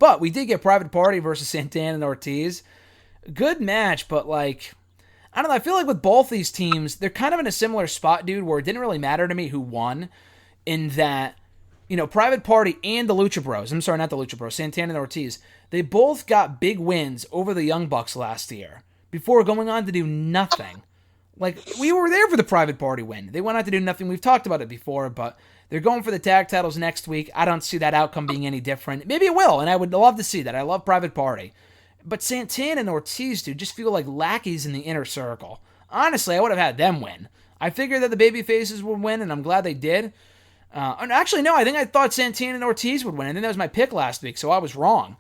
But we did get Private Party versus Santana and Ortiz. Good match, but like, I don't know. I feel like with both these teams, they're kind of in a similar spot, dude, where it didn't really matter to me who won, in that, Private Party and the Lucha Bros, I'm sorry, not the Lucha Bros, Santana and Ortiz, they both got big wins over the Young Bucks last year before going on to do nothing. Like, we were there for the Private Party win. They went on to do nothing. We've talked about it before, but they're going for the tag titles next week. I don't see that outcome being any different. Maybe it will, and I would love to see that. I love Private Party. But Santana and Ortiz, dude, just feel like lackeys in the inner circle. Honestly, I would have had them win. I figured that the baby faces would win, and I'm glad they did. Actually, no, I thought Santana and Ortiz would win. I think that was my pick last week, so I was wrong.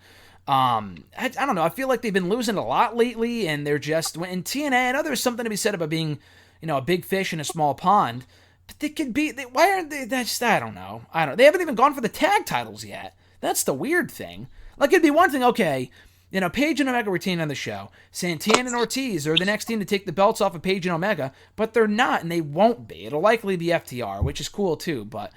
I don't know. I feel like they've been losing a lot lately, and they're just in TNA. I know there's something to be said about being, a big fish in a small pond, but they could be. Why aren't they? That's I don't know. They haven't even gone for the tag titles yet. That's the weird thing. Like, it'd be one thing, okay, Page and Omega retain on the show. Santana and Ortiz are the next team to take the belts off of Page and Omega, but they're not, and they won't be. It'll likely be FTR, which is cool too, but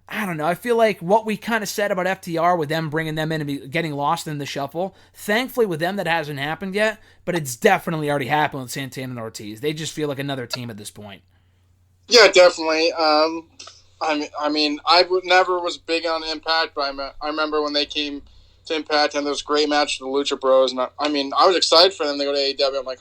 I don't know. I feel like what we kind of said about FTR with them bringing them in and getting lost in the shuffle, thankfully with them that hasn't happened yet, but it's definitely already happened with Santana and Ortiz. They just feel like another team at this point. Yeah, definitely. I never was big on Impact, but I remember when they came to Impact and those great matches with the Lucha Bros, and I was excited for them to go to AEW. I'm like,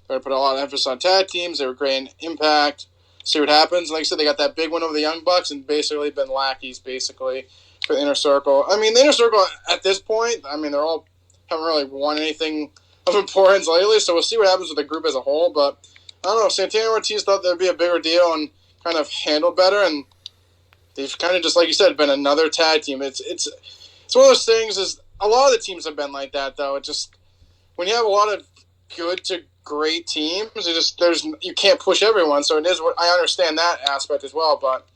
they put a lot of emphasis on tag teams. They were great in Impact. See what happens. Like I said, they got that big win over the Young Bucks and basically been lackeys, basically, for the Inner Circle. The Inner Circle, at this point, they're all haven't really won anything of importance lately, so we'll see what happens with the group as a whole. But, I don't know, Santana and Ortiz thought there'd be a bigger deal and kind of handled better, and they've kind of just, like you said, been another tag team. It's one of those things, is a lot of the teams have been like that, though. It just, when you have a lot of good to great teams, you can't push everyone, so it is what I understand that aspect as well, but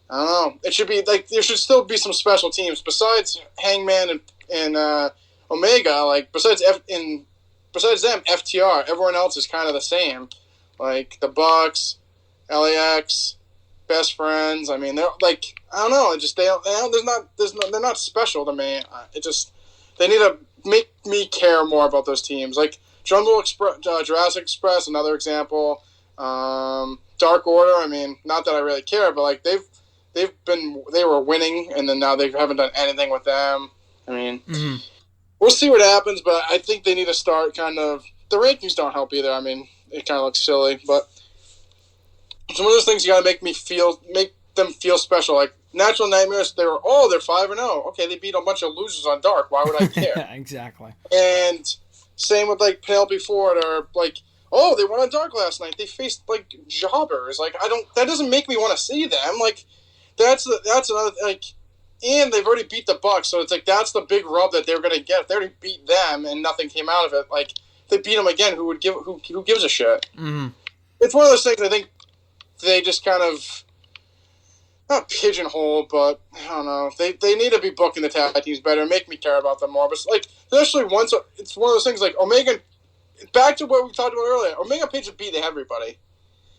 I don't know. It should be like there should still be some special teams besides Hangman and Omega. Like besides them, FTR. Everyone else is kind of the same. Like the Bucks, LAX, Best Friends. They're like I don't know. It just they're not special to me. They need to make me care more about those teams. Like Jungle Express, Jurassic Express, another example. Dark Order. Not that I really care, but like they were winning, and then now they haven't done anything with them. We'll see what happens, but I think they need to start kind of. The rankings don't help either. It kind of looks silly, but some of those things you got to make them feel special. Like Natural Nightmares, they're 5-0. Okay, they beat a bunch of losers on Dark. Why would I care? Exactly. And same with like Penelope Ford, or like, they won on Dark last night. They faced like jobbers. Like that doesn't make me want to see them. Like that's another like, and they've already beat the Bucks, so it's like that's the big rub that they're gonna get. If they already beat them and nothing came out of it, like if they beat them again, who gives a shit? Mm-hmm. It's one of those things. I think they just kind of not pigeonhole, but I don't know. They need to be booking the tag teams better and make me care about them more. But like, especially once it's one of those things like Omega. Back to what we talked about earlier, Omega Page has beat everybody.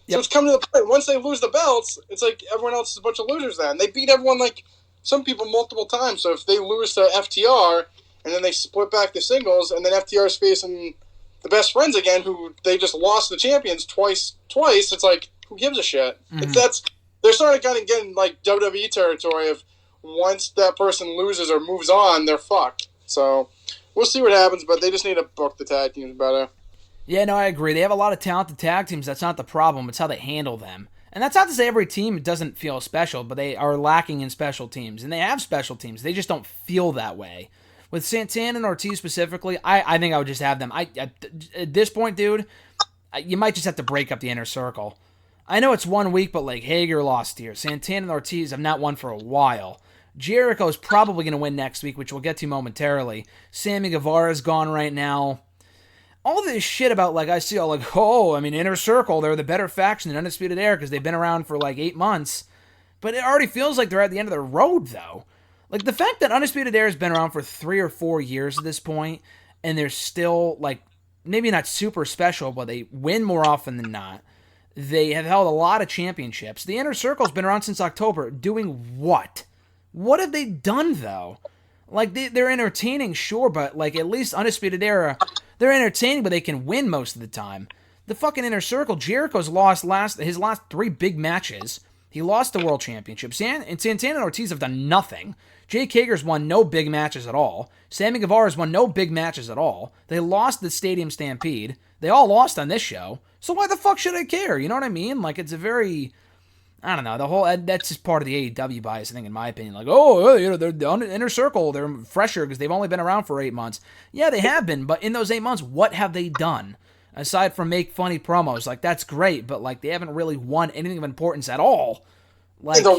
So it's come to the point, once they lose the belts, it's like everyone else is a bunch of losers then. They beat everyone, like, some people multiple times. So if they lose to FTR, and then they split back the singles, and then FTR is facing the Best Friends again, who they just lost the champions twice, it's like, who gives a shit? Mm-hmm. They're starting to kind of get in, like, WWE territory of once that person loses or moves on, they're fucked. So we'll see what happens, but they just need to book the tag teams better. Yeah, no, I agree. They have a lot of talented tag teams. That's not the problem. It's how they handle them. And that's not to say every team doesn't feel special, but they are lacking in special teams. And they have special teams. They just don't feel that way. With Santana and Ortiz specifically, I think I would just have them. At this point, dude, you might just have to break up the Inner Circle. I know it's 1 week, but like Hager lost here. Santana and Ortiz have not won for a while. Jericho's probably going to win next week, which we'll get to momentarily. Sammy Guevara's gone right now. All this shit about, like, I see all like, Inner Circle, they're the better faction than Undisputed Era because they've been around for like 8 months. But it already feels like they're at the end of the road, though. Like, the fact that Undisputed Era has been around for 3 or 4 years at this point, and they're still, like, maybe not super special, but they win more often than not. They have held a lot of championships. The Inner Circle's been around since October. Doing what? What have they done, though? Like, they're entertaining, sure, but, like, at least Undisputed Era, they're entertaining, but they can win most of the time. The fucking Inner Circle, Jericho's lost his last 3 big matches. He lost the World Championship. And Santana and Ortiz have done nothing. Jake Hager's won no big matches at all. Sammy Guevara's won no big matches at all. They lost the Stadium Stampede. They all lost on this show. So why the fuck should I care? You know what I mean? Like, it's a very... I don't know. That's just part of the AEW bias, I think, in my opinion. Like, they're the Inner Circle. They're fresher because they've only been around for 8 months. Yeah, they have been, but in those 8 months, what have they done? Aside from make funny promos, like, that's great, but, like, they haven't really won anything of importance at all. Like, you're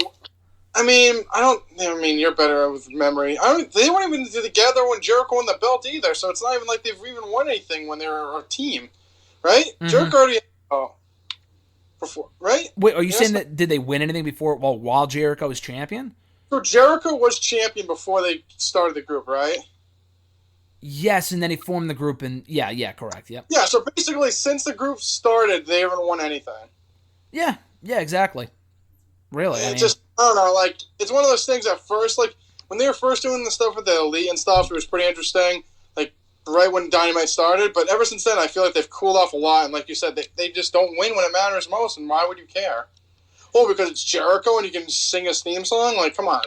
better with memory. They weren't even together when Jericho won the belt either, so it's not even like they've even won anything when they were a team, right? Mm-hmm. Jericho already before, right? Wait, are you saying that did they win anything before while Jericho was champion? So Jericho was champion before they started the group, right? Yes, and then he formed the group, and yeah, correct, yep. Yeah, so basically, since the group started, they haven't won anything. Yeah, exactly. Really, I don't know, like, it's one of those things at first, like, when they were first doing the stuff with the Elite and stuff, it was pretty interesting, like, right when Dynamite started, but ever since then, I feel like they've cooled off a lot, and like you said, they just don't win when it matters most, and why would you care? Oh, because it's Jericho and you can sing his theme song? Like, come on.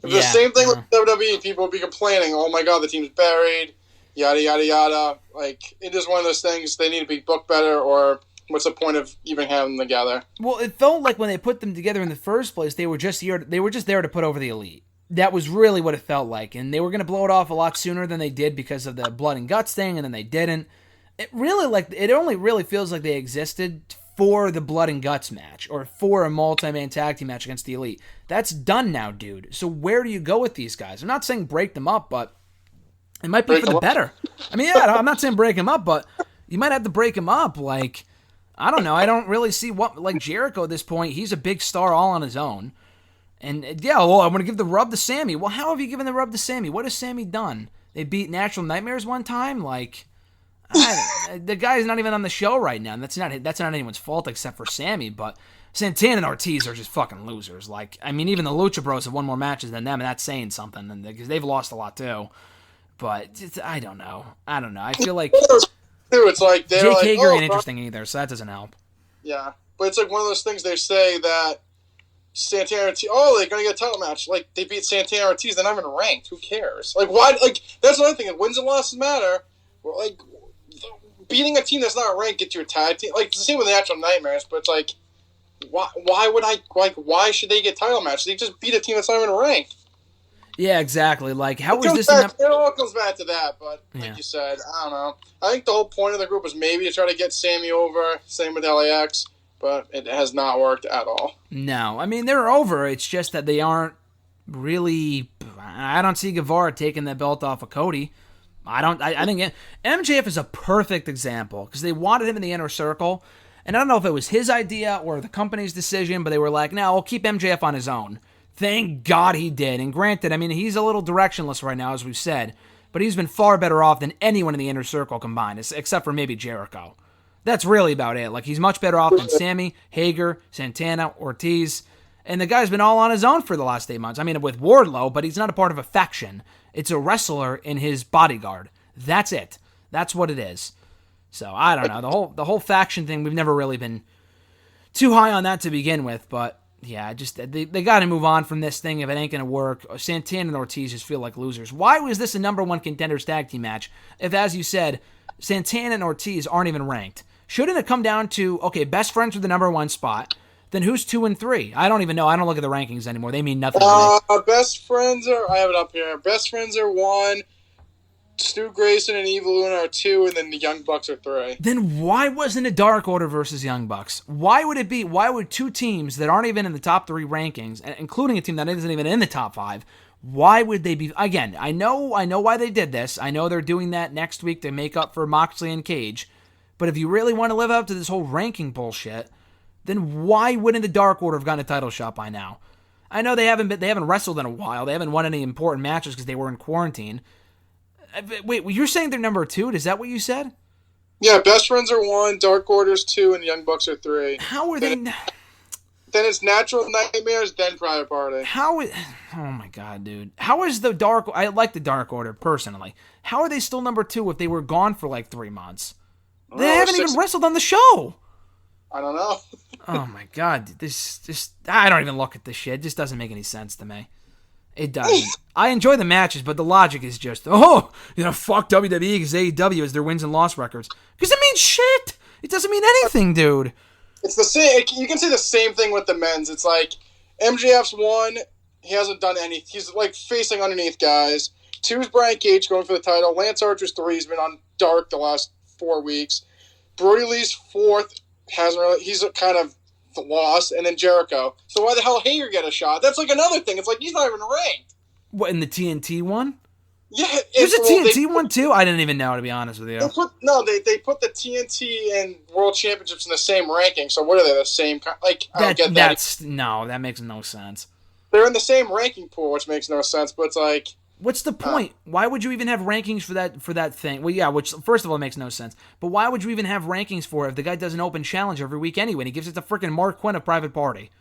The same thing with WWE. People will be complaining, oh my god, the team's buried, yada, yada, yada. Like, it is one of those things, they need to be booked better, or what's the point of even having them together? Well, it felt like when they put them together in the first place, they were just there to put over the Elite. That was really what it felt like, and they were going to blow it off a lot sooner than they did because of the blood and guts thing, and then they didn't. It only really feels like they existed for the blood and guts match, or for a multi-man tag team match against the Elite. That's done now, dude. So where do you go with these guys? I'm not saying break them up, but it might be for the better. I mean, yeah, I'm not saying break them up, but you might have to break them up. Like, I don't know. I don't really see like Jericho at this point. He's a big star all on his own. And yeah, well, I'm going to give the rub to Sammy. Well, how have you given the rub to Sammy? What has Sammy done? They beat Natural Nightmares one time? Like, the guy's not even on the show right now. And that's not anyone's fault except for Sammy, but Santana and Ortiz are just fucking losers. Like, I mean, even the Lucha Bros have won more matches than them, and that's saying something, because they've lost a lot too. But I don't know. I feel like it's like Jake Hager ain't interesting either, so that doesn't help. Yeah, but it's like one of those things they say that Santana and Ortiz, they're going to get a title match. Like, they beat Santana and Ortiz, they're not even ranked. Who cares? Like, why? Like, that's another thing. Wins and losses matter. Like, beating a team that's not ranked gets you a tag team. Like, it's the same with the Natural Nightmares, but it's like, why should they get title matches? They just beat a team that's not even ranked. Yeah, exactly. Like, how is this? It all comes back to that, but like you said, I don't know. I think the whole point of the group was maybe to try to get Sammy over. Same with LAX, but it has not worked at all. No, I mean, they're over. It's just that they aren't really. I don't see Guevara taking that belt off of Cody. I think MJF is a perfect example because they wanted him in the Inner Circle, and I don't know if it was his idea or the company's decision, but they were like, no, we'll keep MJF on his own. Thank God he did. And granted, I mean, he's a little directionless right now, as we've said, but he's been far better off than anyone in the Inner Circle combined, except for maybe Jericho. That's really about it. Like, he's much better off than Sammy, Hager, Santana, Ortiz, and the guy's been all on his own for the last 8 months. I mean, with Wardlow, but he's not a part of a faction. It's a wrestler in his bodyguard. That's it. That's what it is. So, I don't know. The whole faction thing, we've never really been too high on that to begin with, but yeah, just they got to move on from this thing if it ain't going to work. Santana and Ortiz just feel like losers. Why was this a number one contenders tag team match if, as you said, Santana and Ortiz aren't even ranked? Shouldn't it come down to, okay, best friends for the number one spot, then who's 2 and 3? I don't even know. I don't look at the rankings anymore. They mean nothing to me. Best friends are, I have it up here, best friends are 1, Stu Grayson and Evil Luna are 2, and then the Young Bucks are 3. Then why wasn't it Dark Order versus Young Bucks? Why would 2 teams that aren't even in the top 3 rankings, including a team that isn't even in the top 5, why would they be? Again, I know why they did this. I know they're doing that next week to make up for Moxley and Cage. But if you really want to live up to this whole ranking bullshit, then why wouldn't the Dark Order have gotten a title shot by now? I know they haven't wrestled in a while. They haven't won any important matches because they were in quarantine. Wait, you're saying they're number 2? Is that what you said? Yeah, best friends are 1, Dark Order's 2, and Young Bucks are 3. How are they? it's Natural Nightmares, then Private Party. Oh my god, dude. How is the Dark... I like the Dark Order, personally. How are they still number 2 if they were gone for like 3 months? They haven't even wrestled on the show. I don't know. Oh my god, I don't even look at this shit. It just doesn't make any sense to me. It doesn't. I enjoy the matches, but the logic is just, fuck WWE because AEW is their wins and loss records. Because it means shit. It doesn't mean anything, dude. It's the same. You can say the same thing with the men's. It's like MJF's 1, he hasn't done anything. He's like facing underneath guys. 2 is Brian Cage going for the title. Lance Archer's 3. He's been on dark the last 4 weeks. Brody Lee's 4th hasn't really. He's kind of lost, and then Jericho. So why the hell Hager get a shot? That's like another thing. It's like he's not even ranked. What, in the TNT one? Yeah, there's a TNT one too. I didn't even know, to be honest with you. They put the TNT and World Championships in the same ranking. So what are they? The same like? I don't get that. That makes no sense. They're in the same ranking pool, which makes no sense. But it's like, what's the point? Why would you even have rankings for that thing? Well, yeah, which first of all makes no sense. But why would you even have rankings for it if the guy does an open challenge every week anyway? And he gives it to freaking Mark Quinn of Private Party.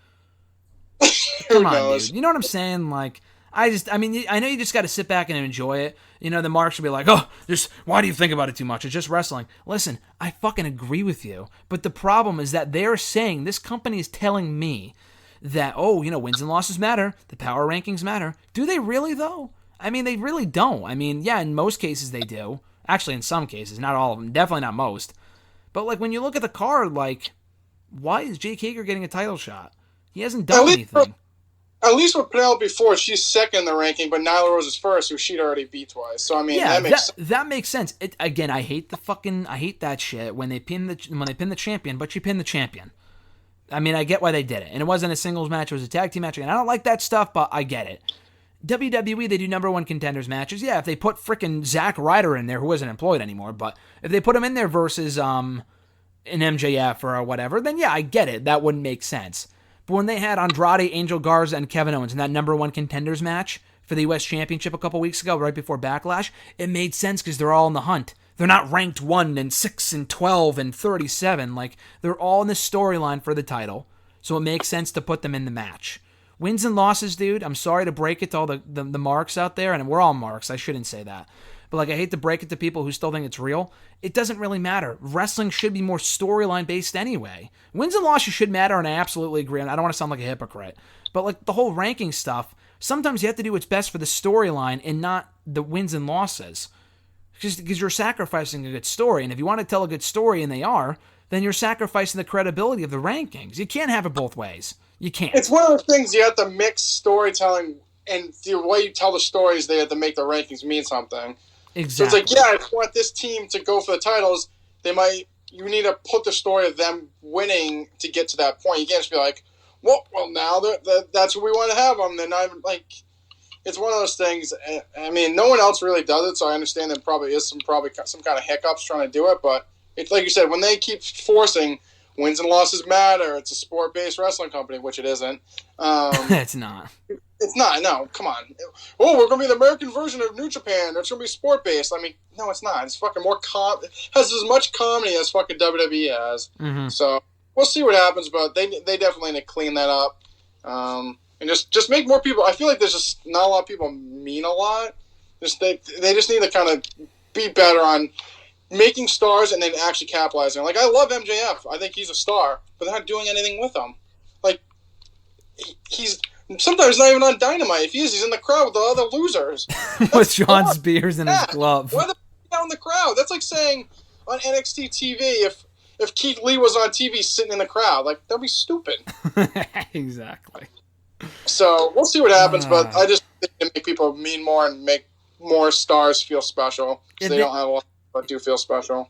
Come on, dude. You know what I'm saying? Like, I know you just got to sit back and enjoy it. You know, the marks will be like, why do you think about it too much? It's just wrestling. Listen, I fucking agree with you. But the problem is that they're saying, this company is telling me that, wins and losses matter. The power rankings matter. Do they really, though? I mean, they really don't. I mean, yeah, in most cases they do. Actually, in some cases. Not all of them. Definitely not most. But, like, when you look at the card, like, why is Jake Hager getting a title shot? He hasn't done anything. At least with Penelope Ford, she's second in the ranking, but Nyla Rose is first, who she'd already beat twice. So I mean, yeah, that makes sense. Again, I hate that shit when they pin the champion, but you pin the champion. I mean, I get why they did it, and it wasn't a singles match; it was a tag team match, and I don't like that stuff, but I get it. WWE, they do number 1 contenders matches. Yeah, if they put frickin' Zack Ryder in there, who isn't employed anymore, but if they put him in there versus an MJF or whatever, then yeah, I get it. That wouldn't make sense. But when they had Andrade, Angel Garza, and Kevin Owens in that number 1 contenders match for the U.S. Championship a couple weeks ago, right before Backlash, it made sense because they're all in the hunt. They're not ranked 1 and 6 and 12 and 37. Like, they're all in the storyline for the title, so it makes sense to put them in the match. Wins and losses, dude, I'm sorry to break it to all the marks out there, and we're all marks, I shouldn't say that. But, like, I hate to break it to people who still think it's real. It doesn't really matter. Wrestling should be more storyline-based anyway. Wins and losses should matter, and I absolutely agree. And I don't want to sound like a hypocrite. But, like, the whole ranking stuff, sometimes you have to do what's best for the storyline and not the wins and losses. Because you're sacrificing a good story. And if you want to tell a good story, and they are, then you're sacrificing the credibility of the rankings. You can't have it both ways. You can't. It's one of those things you have to mix storytelling, and the way you tell the stories, they have to make the rankings mean something. Exactly. So it's like, yeah, if you want this team to go for the titles, you need to put the story of them winning to get to that point. You can't just be like, well now that's what we want to have them. They're not even, like, it's one of those things. I mean, no one else really does it, so I understand there probably is some kind of hiccups trying to do it, but it's like you said, when they keep forcing wins and losses matter, it's a sport-based wrestling company, which it isn't. It's not. It's not. No, come on. Oh, we're going to be the American version of New Japan. It's going to be sport-based. I mean, no, it's not. It's fucking more has as much comedy as fucking WWE has. Mm-hmm. So we'll see what happens, but they definitely need to clean that up. And just make more people. I feel like there's just not a lot of people mean a lot. They just need to kind of be better on making stars and then actually capitalizing. Like, I love MJF. I think he's a star, but they're not doing anything with him. Like, he's sometimes not even on Dynamite. If he is, he's in the crowd with the other losers. With Sean Spears in his glove. Why the f*** out in the crowd? That's like saying on NXT TV, if Keith Lee was on TV sitting in the crowd, like, that'd be stupid. Exactly. So we'll see what happens, but I just think to make people mean more and make more stars feel special. So they don't have a lot, but do feel special.